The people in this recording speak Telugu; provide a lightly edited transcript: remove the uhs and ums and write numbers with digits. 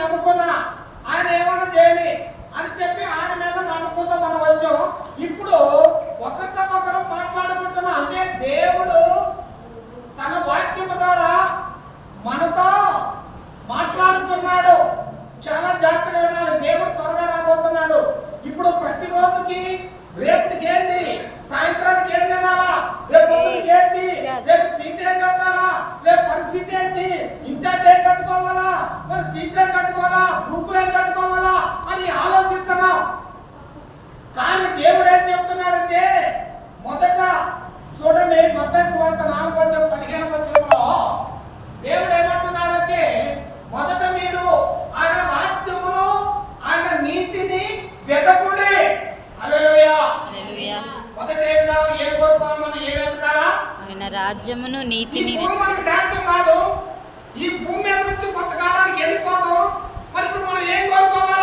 నమ్ముకున్నా, ఆయన ఏమన్నా చేయని అని చెప్పి ఆయన మీద నమ్మకంతో మనం వచ్చాం. ఇప్పుడు ఒకరితో ఒకరు మాట్లాడుకుంటున్నాం. అంటే దేవుడు తన వాక్యం ద్వారా మనతో మాట్లాడుతున్నాడు. చాలా జాగ్రత్తగా వినాలి. దేవుడు త్వరగా రాబోతున్నాడు. ఇప్పుడు ప్రతి రోజుకి రేపటికి ఏంటి, సాయంత్రానికి ఏం తినాలా, రేపు పొద్దుకి ఏంటి, రేపు సీట్ ఏం కట్టాలా, రేపు పరిస్థితి ఏంటి, ఇంట్లో ఏం కట్టుకోవాలా, మరి సీట్ ఏం కట్టుకోవాలా, రూపులు ఏం కట్టుకోవాలా అని ఆలోచిస్తున్నాం. కానీ దేవుడు ఏం చెప్తున్నాడంటే, మొదట చూడండి మత్తయి సువార్త 4:15 దేవుడు ఏమంటున్నాడంటే, మొదట మీరు ఆయన రాజ్యమును ఆయన నీతిని వెతకుడి. హల్లెలూయా హల్లెలూయా. మొదట ఏం కోరుకోవాలి, మనం ఏం వెతకాలా? ఆయన రాజ్యమును నీతిని. ఈ భూమి మనకి శాంతం కాదు. ఈ భూమి మీద నుంచి కొంతకాలానికి వెళ్ళిపోతాం. మరి ఇప్పుడు మనం ఏం కోరుకోవాలి?